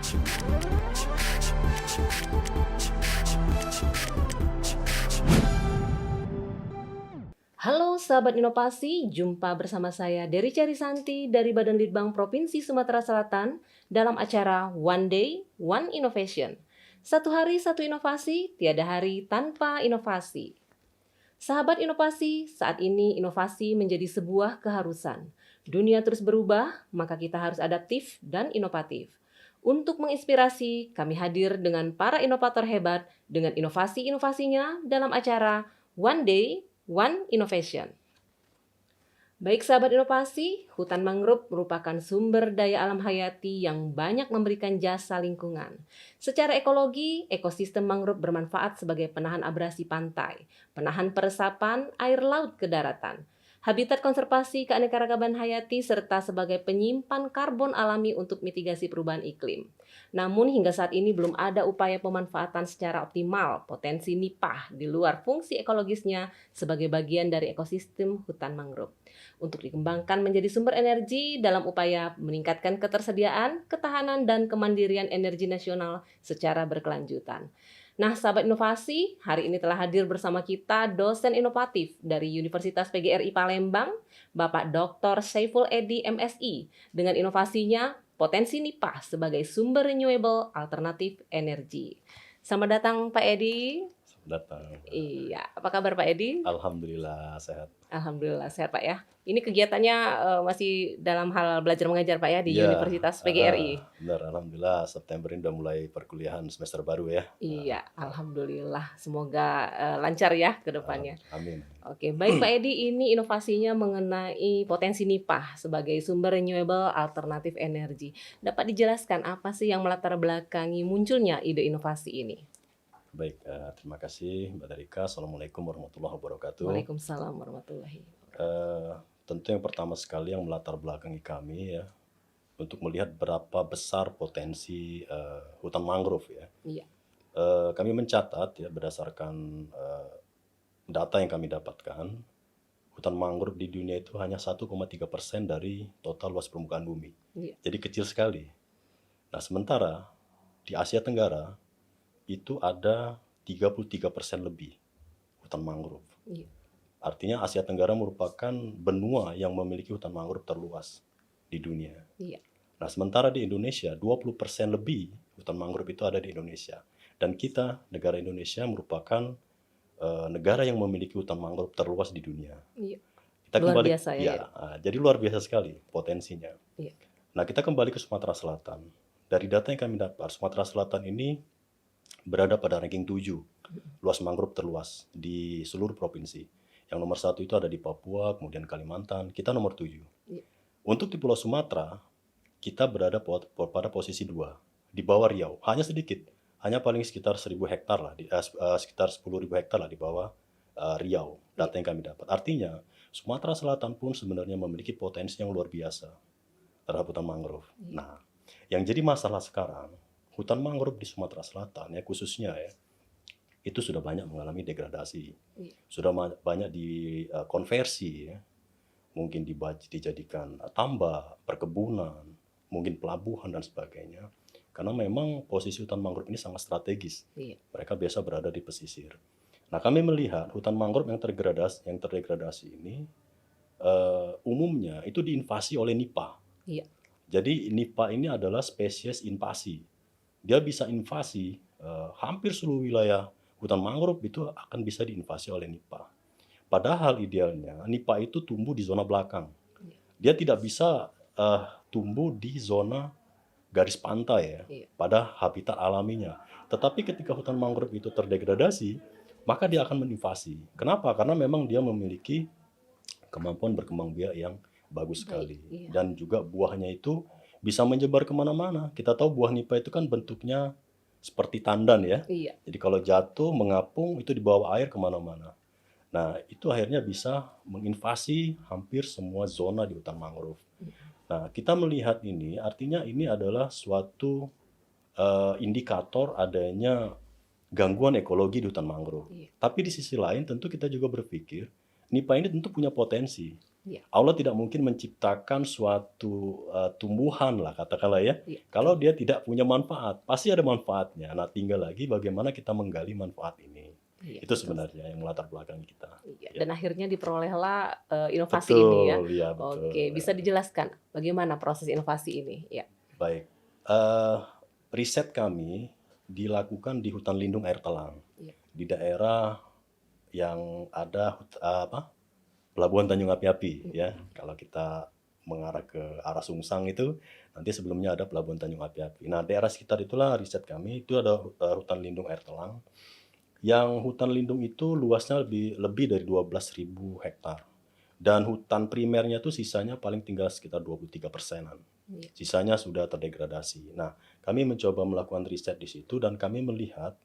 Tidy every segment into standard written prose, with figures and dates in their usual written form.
Halo sahabat inovasi, jumpa bersama saya Dery Carisanti dari Badan Litbang Provinsi Sumatera Selatan dalam acara One Day, One Innovation. Satu hari, satu inovasi, tiada hari tanpa inovasi. Sahabat inovasi, saat ini inovasi menjadi sebuah keharusan. Dunia terus berubah, maka kita harus adaptif dan inovatif. Untuk menginspirasi, kami hadir dengan para inovator hebat dengan inovasi-inovasinya dalam acara One Day, One Innovation. Baik sahabat inovasi, hutan mangrove merupakan sumber daya alam hayati yang banyak memberikan jasa lingkungan. Secara ekologi, ekosistem mangrove bermanfaat sebagai penahan abrasi pantai, penahan peresapan air laut ke daratan, habitat konservasi keanekaragaman hayati, serta sebagai penyimpan karbon alami untuk mitigasi perubahan iklim. Namun hingga saat ini belum ada upaya pemanfaatan secara optimal potensi nipah di luar fungsi ekologisnya sebagai bagian dari ekosistem hutan mangrove, untuk dikembangkan menjadi sumber energi dalam upaya meningkatkan ketersediaan, ketahanan, dan kemandirian energi nasional secara berkelanjutan. Nah, sahabat inovasi, hari ini telah hadir bersama kita dosen inovatif dari Universitas PGRI Palembang, Bapak Dr. Saiful Edy MSI, dengan inovasinya potensi nipah sebagai sumber renewable alternatif energi. Selamat datang Pak Edy. Datang. Iya, apa kabar Pak Edy? Alhamdulillah sehat. Alhamdulillah sehat Pak ya. Ini kegiatannya masih dalam hal belajar mengajar Pak ya di Ya, Universitas PGRI. benar, alhamdulillah September ini udah mulai perkuliahan semester baru ya. Iya, alhamdulillah. Semoga lancar ya ke depannya. Amin. Oke, baik Pak Edy, ini inovasinya mengenai potensi nipah sebagai sumber renewable alternatif energi. Dapat dijelaskan apa sih yang melatar belakangi munculnya ide inovasi ini? Baik, terima kasih Mbak Darika. Assalamualaikum warahmatullahi wabarakatuh. Waalaikumsalam warahmatullahi wabarakatuh. Tentu yang pertama sekali yang melatar belakangi kami ya, untuk melihat berapa besar potensi hutan mangrove ya. Iya. Kami mencatat ya berdasarkan data yang kami dapatkan, hutan mangrove di dunia itu hanya 1,3% dari total luas permukaan bumi. Iya. Jadi kecil sekali. Nah, sementara di Asia Tenggara itu ada 33% lebih hutan mangrove. Iya. Artinya Asia Tenggara merupakan benua yang memiliki hutan mangrove terluas di dunia. Iya. Nah, sementara di Indonesia 20% lebih hutan mangrove itu ada di Indonesia. Dan kita, negara Indonesia merupakan negara yang memiliki hutan mangrove terluas di dunia. Iya. Kita Luar kembali, biasa ya. jadi luar biasa sekali potensinya. Iya. Nah, kita kembali ke Sumatera Selatan. Dari data yang kami dapat, Sumatera Selatan ini berada pada ranking 7 luas mangrove terluas di seluruh provinsi. Yang nomor 1 itu ada di Papua, kemudian Kalimantan, kita nomor 7. Iya. Untuk di Pulau Sumatera, kita berada pada posisi 2, di bawah Riau, hanya sedikit, hanya paling sekitar 1.000 hektar lah, sekitar 10.000 hektar lah di bawah Riau, data yang kami dapat. Artinya, Sumatera Selatan pun sebenarnya memiliki potensi yang luar biasa terhadap hutan mangrove. Nah, yang jadi masalah sekarang, hutan mangrove di Sumatera Selatan ya khususnya ya, itu sudah banyak mengalami degradasi, sudah banyak dikonversi ya, mungkin dijadikan tambak, perkebunan, mungkin pelabuhan dan sebagainya. Karena memang posisi hutan mangrove ini sangat strategis. Iya. Mereka biasa berada di pesisir. Nah, kami melihat hutan mangrove yang terdegradasi ini umumnya itu diinvasi oleh nipah. Iya. Jadi nipah ini adalah spesies invasi. Dia bisa invasi hampir seluruh wilayah hutan mangrove itu akan bisa diinvasi oleh nipah. Padahal idealnya nipah itu tumbuh di zona belakang. Dia tidak bisa tumbuh di zona garis pantai ya, pada habitat alaminya. Tetapi ketika hutan mangrove itu terdegradasi, maka dia akan menginvasi. Kenapa? Karena memang dia memiliki kemampuan berkembang biak yang bagus sekali. Dan juga buahnya itu bisa menyebar kemana-mana. Kita tahu buah nipah itu kan bentuknya seperti tandan ya. Iya. Jadi kalau jatuh, mengapung, itu dibawa air kemana-mana. Nah, itu akhirnya bisa menginvasi hampir semua zona di hutan mangrove. Nah, kita melihat ini, artinya ini adalah suatu indikator adanya gangguan ekologi di hutan mangrove. Tapi di sisi lain tentu kita juga berpikir, nipah ini tentu punya potensi. Iya. Allah tidak mungkin menciptakan suatu tumbuhan lah katakanlah ya, Iya. kalau dia tidak punya manfaat. Pasti ada manfaatnya. Nah, tinggal lagi bagaimana kita menggali manfaat ini. Iya, Itu betul. sebenarnya yang melatar belakangi kita. Iya, Ya. dan akhirnya diperolehlah inovasi ini ya. Betul, ya betul. Oke, bisa dijelaskan bagaimana proses inovasi ini? Ya. Baik. Riset kami dilakukan di hutan lindung air telang. Iya. Di daerah yang ada Pelabuhan Tanjung Api-Api ya. Kalau kita mengarah ke arah Sungsang itu nanti sebelumnya ada Pelabuhan Tanjung Api-Api. Nah, daerah sekitar itulah riset kami itu ada hutan lindung air telang. Yang hutan lindung itu luasnya lebih dari 12.000 hektar. Dan hutan primernya itu sisanya paling tinggal sekitar 23%-an. Iya. Sisanya sudah terdegradasi. Nah, kami mencoba melakukan riset di situ dan kami melihat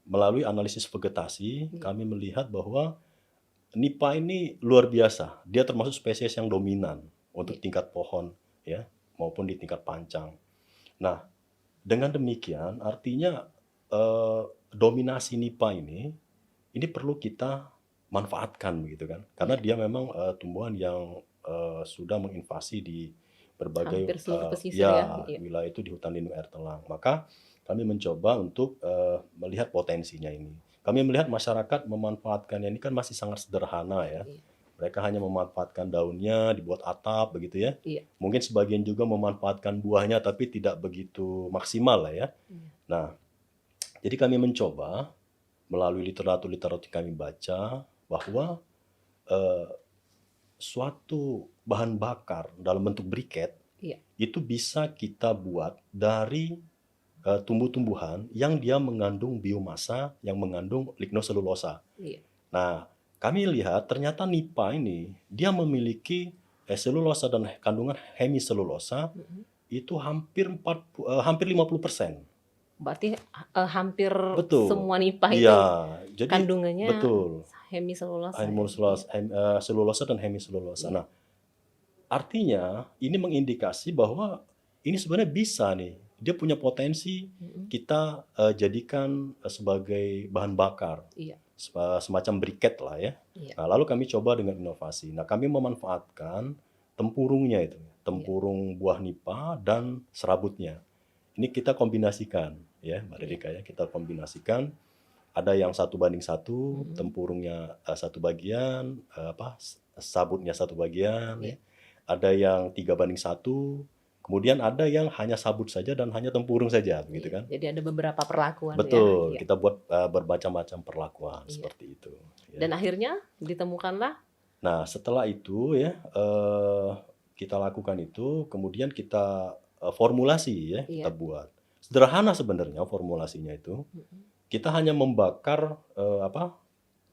melalui analisis vegetasi, kami melihat bahwa Nipah ini luar biasa. Dia termasuk spesies yang dominan untuk tingkat pohon ya maupun di tingkat pancang. Nah, dengan demikian artinya dominasi Nipah ini perlu kita manfaatkan begitu kan. Karena dia memang tumbuhan yang sudah menginvasi di berbagai Hampir seluruh pesisir ya. Iya. wilayah itu di hutan lindung air telang. Maka kami mencoba untuk melihat potensinya ini. Kami melihat masyarakat memanfaatkannya ini kan masih sangat sederhana ya. Iya. Mereka hanya memanfaatkan daunnya dibuat atap begitu ya. Iya. Mungkin sebagian juga memanfaatkan buahnya tapi tidak begitu maksimal lah ya. Iya. Nah, jadi kami mencoba melalui literatur kami baca bahwa suatu bahan bakar dalam bentuk briket Iya. itu bisa kita buat dari tumbuh-tumbuhan yang dia mengandung biomasa yang mengandung lignoselulosa. Iya. Nah, kami lihat ternyata Nipah ini dia memiliki selulosa dan kandungan hemiselulosa itu hampir 50%. Berarti hampir Betul. semua Nipah itu Iya, jadi kandungannya betul. hemiselulosa. Selulosa dan hemiselulosa. Nah, artinya ini mengindikasi bahwa ini sebenarnya bisa nih. Dia punya potensi kita jadikan sebagai bahan bakar. Iya. Semacam briket lah ya. Iya. Nah, lalu kami coba dengan inovasi. Nah, kami memanfaatkan tempurungnya itu. Tempurung buah nipah dan serabutnya. Ini kita kombinasikan ya, Mbak Rika ya. Kita kombinasikan. Ada yang 1:1, tempurungnya satu bagian, sabutnya satu bagian. Ya. Ada yang 3:1. Kemudian ada yang hanya sabut saja dan hanya tempurung saja, begitu kan? Jadi ada beberapa perlakuan. Betul, ya. kita buat bermacam-macam perlakuan seperti itu. Ya. Dan akhirnya ditemukanlah. Nah, setelah itu ya kita lakukan itu, kemudian kita formulasi ya, kita buat. Sederhana sebenarnya formulasinya itu. Kita hanya membakar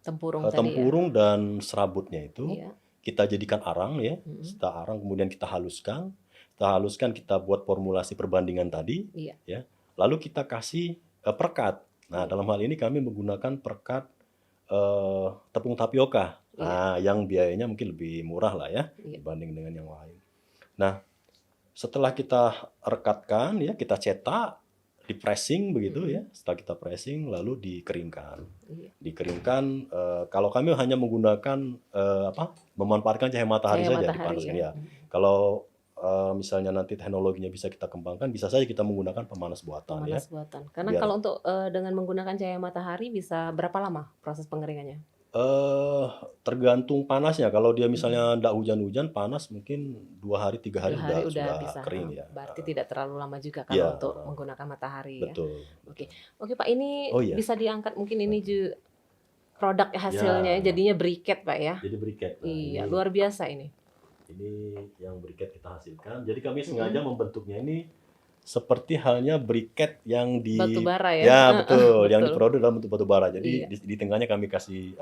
tempurung dan serabutnya itu. Kita jadikan arang ya, setelah arang kemudian kita haluskan. Kita buat formulasi perbandingan tadi, ya. Lalu kita kasih perkat. Nah, dalam hal ini kami menggunakan perkat tepung tapioka. Nah, yang biayanya mungkin lebih murah lah ya dibanding dengan yang lain. Nah, setelah kita rekatkan ya, kita cetak, di pressing begitu ya. Setelah kita pressing lalu dikeringkan. Dikeringkan kalau kami hanya menggunakan memanfaatkan cahaya matahari saja dipanaskan ya. Kalau misalnya nanti teknologinya bisa kita kembangkan, bisa saja kita menggunakan pemanas buatan ya. Buatan. Karena kalau untuk dengan menggunakan cahaya matahari bisa berapa lama proses pengeringannya? Tergantung panasnya. Kalau dia misalnya tidak hujan-hujan, panas mungkin 2 hari 3 hari sudah bisa kering ya. Berarti tidak terlalu lama juga kalau untuk menggunakan matahari. Betul. Ya. Oke Pak, ini bisa diangkat mungkin ini produk hasilnya jadinya briket Pak ya. Jadi briket. Nah, iya, luar biasa ini. Ini yang briket kita hasilkan. Jadi kami sengaja membentuknya ini seperti halnya briket yang di batu bara ya. Ya betul, yang diproduksi dalam bentuk batu bara. Jadi di tengahnya kami kasih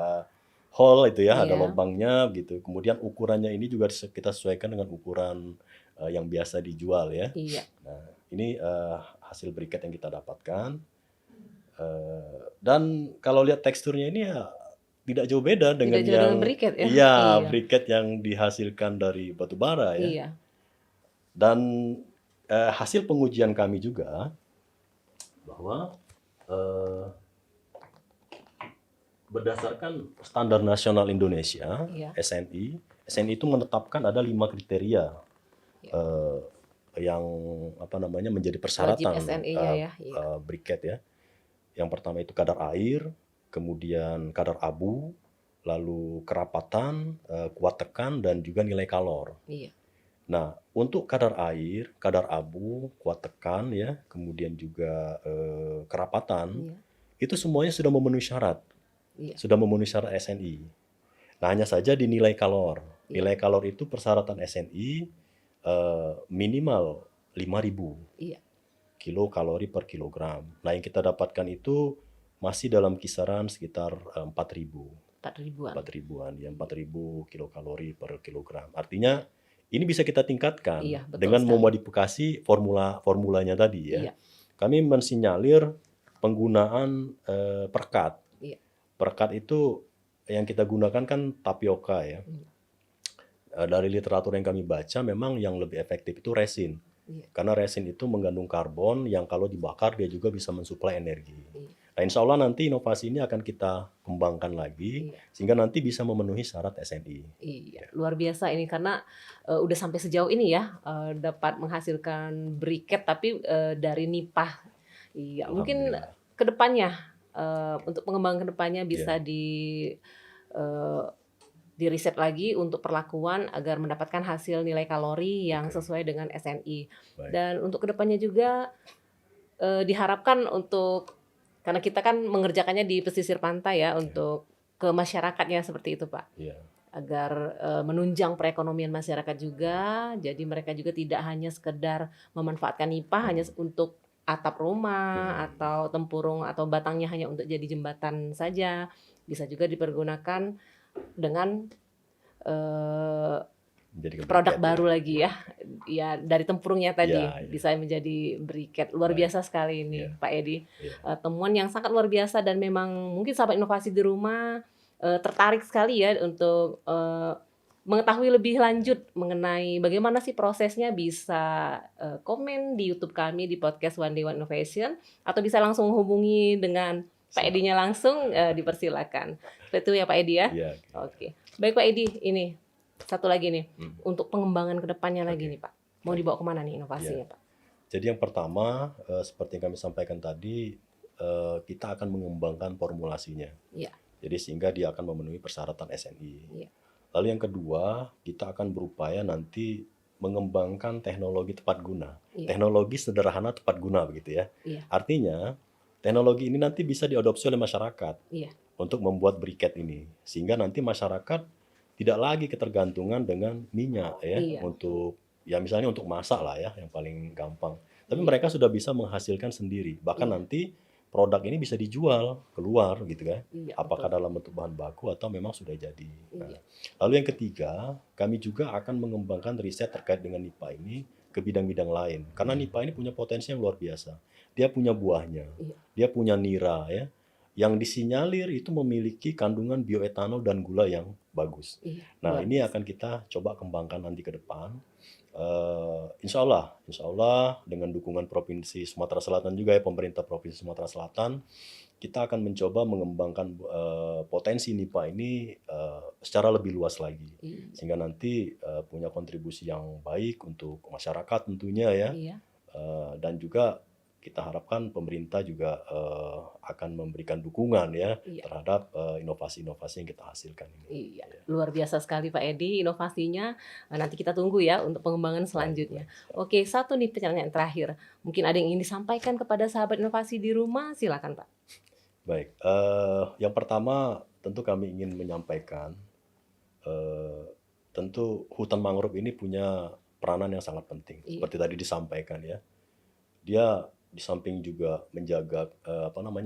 hole itu ya, ada lubangnya gitu. Kemudian ukurannya ini juga kita sesuaikan dengan ukuran yang biasa dijual ya. Iya. Nah, ini hasil briket yang kita dapatkan. Dan kalau lihat teksturnya ini ya tidak jauh beda dengan yang briket ya. Iya, briket yang dihasilkan dari batu bara ya. Iya. Dan hasil pengujian kami juga bahwa berdasarkan Standar Nasional Indonesia (SNI), SNI itu menetapkan ada 5 kriteria Ya. yang menjadi Wajib persyaratan SNI-nya ya. Iya. briket ya. Yang pertama itu kadar air, kemudian kadar abu, lalu kerapatan, kuat tekan, dan juga nilai kalor. Iya. Nah, untuk kadar air, kadar abu, kuat tekan ya, kemudian juga kerapatan, Iya. itu semuanya sudah memenuhi syarat. Iya. Sudah memenuhi syarat SNI. Nah, hanya saja di nilai kalor. Iya. Nilai kalor itu persyaratan SNI minimal 5.000 Iya. kilokalori per kilogram. Nah, yang kita dapatkan itu masih dalam kisaran sekitar 4.000. 4.000-an. 4.000-an, ya 4.000 kilokalori per kilogram. Artinya ini bisa kita tingkatkan Iya, betul dengan sekali. memodifikasi formulanya tadi ya. Iya. Kami mensinyalir penggunaan perekat. Iya. Perekat itu yang kita gunakan kan tapioka ya. Dari literatur yang kami baca memang yang lebih efektif itu resin. Iya. Karena resin itu mengandung karbon yang kalau dibakar dia juga bisa mensuplai energi. Iya. Nah, insya Allah nanti inovasi ini akan kita kembangkan lagi Iya. sehingga nanti bisa memenuhi syarat SNI. Iya, luar biasa ini karena udah sampai sejauh ini ya dapat menghasilkan briket tapi dari nipah. Iya, mungkin Alhamdulillah. kedepannya untuk pengembangan kedepannya bisa eh, di riset lagi untuk perlakuan agar mendapatkan hasil nilai kalori yang Oke. sesuai dengan SNI. Baik. Dan untuk kedepannya juga diharapkan untuk karena kita kan mengerjakannya di pesisir pantai ya untuk ke masyarakatnya seperti itu Pak. Iya. Agar menunjang perekonomian masyarakat juga, jadi mereka juga tidak hanya sekedar memanfaatkan nipah hanya untuk atap rumah atau tempurung atau batangnya hanya untuk jadi jembatan saja, bisa juga dipergunakan dengan Menjadi produk briket, baru ya. lagi ya dari tempurungnya tadi Ya, ya. bisa menjadi briket. Luar Baik. biasa sekali ini Ya. Pak Edi. Ya. Temuan yang sangat luar biasa dan memang mungkin sahabat inovasi di rumah tertarik sekali ya untuk mengetahui lebih lanjut mengenai bagaimana sih prosesnya, bisa komen di YouTube kami di podcast One Day One Innovation atau bisa langsung hubungi dengan Pak Siap. Edi-nya langsung, dipersilakan. Seperti itu ya Pak Edi ya. Iya. Oke. Baik Pak Edi, ini satu lagi nih untuk pengembangan kedepannya lagi Oke. nih Pak. Mau dibawa kemana nih inovasinya Pak? Jadi yang pertama seperti yang kami sampaikan tadi, kita akan mengembangkan formulasinya. Iya. Jadi sehingga dia akan memenuhi persyaratan SNI. Iya. Lalu yang kedua, kita akan berupaya nanti mengembangkan teknologi tepat guna. Iya. Teknologi sederhana tepat guna begitu ya. Iya. Artinya teknologi ini nanti bisa diadopsi oleh masyarakat Iya. untuk membuat briket ini. Sehingga nanti masyarakat tidak lagi ketergantungan dengan minyak ya Iya. untuk ya misalnya untuk masak lah ya yang paling gampang. Tapi Iya. mereka sudah bisa menghasilkan sendiri. Bahkan Iya. nanti produk ini bisa dijual keluar gitu kan. Iya, Apakah betul. dalam bentuk bahan baku atau memang sudah jadi. Nah, Iya. lalu yang ketiga, kami juga akan mengembangkan riset terkait dengan nipah ini ke bidang-bidang lain. Karena nipah ini punya potensi yang luar biasa. Dia punya buahnya, Iya. dia punya nira ya. Yang disinyalir itu memiliki kandungan bioetanol dan gula yang bagus. Iya. Nah, Luar ini biasa. akan kita coba kembangkan nanti ke depan. Insya Allah dengan dukungan Provinsi Sumatera Selatan juga ya, pemerintah Provinsi Sumatera Selatan, kita akan mencoba mengembangkan potensi nipah ini secara lebih luas lagi. Iya. Sehingga nanti punya kontribusi yang baik untuk masyarakat tentunya ya. Iya. Dan juga kita harapkan pemerintah juga akan memberikan dukungan ya Iya. terhadap inovasi-inovasi yang kita hasilkan ini. Iya, luar biasa sekali Pak Edi inovasinya. Nanti kita tunggu ya untuk pengembangan selanjutnya. Oke, satu nih pertanyaan terakhir. Mungkin ada yang ingin disampaikan kepada sahabat inovasi di rumah, silakan Pak. Baik, yang pertama tentu kami ingin menyampaikan, tentu hutan mangrove ini punya peranan yang sangat penting. Iya. Seperti tadi disampaikan ya, dia di samping juga menjaga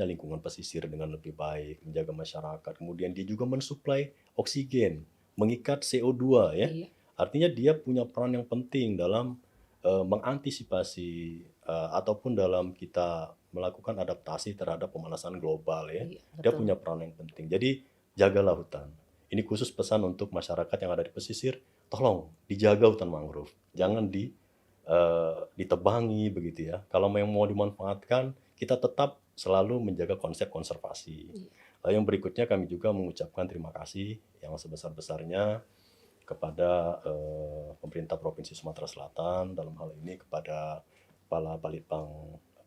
lingkungan pesisir dengan lebih baik, menjaga masyarakat, kemudian dia juga mensuplai oksigen, mengikat CO2 ya. Iya. Artinya dia punya peran yang penting dalam mengantisipasi ataupun dalam kita melakukan adaptasi terhadap pemanasan global ya. Iya, Dia betul. punya peran yang penting. Jadi jagalah hutan. Ini khusus pesan untuk masyarakat yang ada di pesisir, tolong dijaga hutan mangrove. Jangan ditebangi begitu ya. Kalau yang mau dimanfaatkan, kita tetap selalu menjaga konsep konservasi. Iya. Lalu yang berikutnya kami juga mengucapkan terima kasih yang sebesar-besarnya kepada pemerintah Provinsi Sumatera Selatan, dalam hal ini kepada Kepala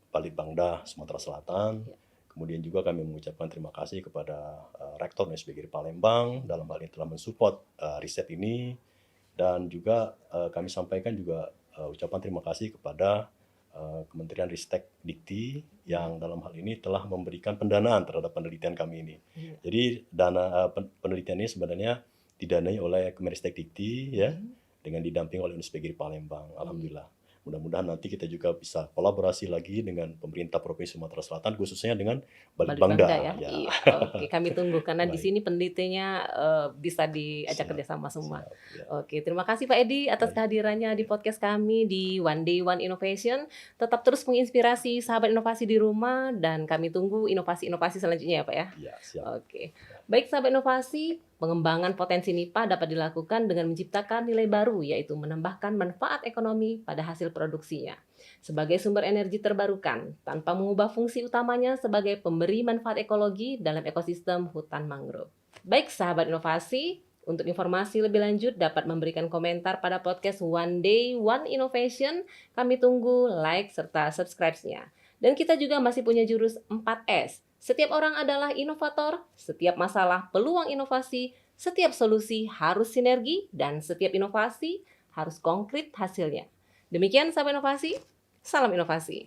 Balitbangda Sumatera Selatan. Ya. Kemudian juga kami mengucapkan terima kasih kepada Rektor UNSB Giri Palembang dalam hal ini telah mensupport riset ini, dan juga kami sampaikan juga ucapan terima kasih kepada Kementerian Ristek Dikti yang dalam hal ini telah memberikan pendanaan terhadap penelitian kami ini. Iya. Jadi penelitian ini sebenarnya didanai oleh Kemenristek Dikti ya, dengan didamping oleh UNSB Giri Palembang. Alhamdulillah. Mudah-mudahan nanti kita juga bisa kolaborasi lagi dengan pemerintah Provinsi Sumatera Selatan, khususnya dengan Balitbangda. Balitbangda ya. Iya. Oke, kami tunggu karena di Baik. sini penelitinya bisa diajak Siap, kerjasama semua. siap, ya. Oke, terima kasih Pak Edi atas Baik. kehadirannya di podcast kami di One Day One Innovation. Tetap terus menginspirasi sahabat inovasi di rumah dan kami tunggu inovasi-inovasi selanjutnya ya Pak ya. Ya, siap. Oke. Baik sahabat inovasi, pengembangan potensi NIPA dapat dilakukan dengan menciptakan nilai baru, yaitu menambahkan manfaat ekonomi pada hasil produksinya sebagai sumber energi terbarukan tanpa mengubah fungsi utamanya sebagai pemberi manfaat ekologi dalam ekosistem hutan mangrove. Baik sahabat inovasi, untuk informasi lebih lanjut dapat memberikan komentar pada podcast One Day One Innovation. Kami tunggu like serta subscribe-nya. Dan kita juga masih punya jurus 4S. Setiap orang adalah inovator, setiap masalah peluang inovasi, setiap solusi harus sinergi, dan setiap inovasi harus konkret hasilnya. Demikian sahabat inovasi, salam inovasi.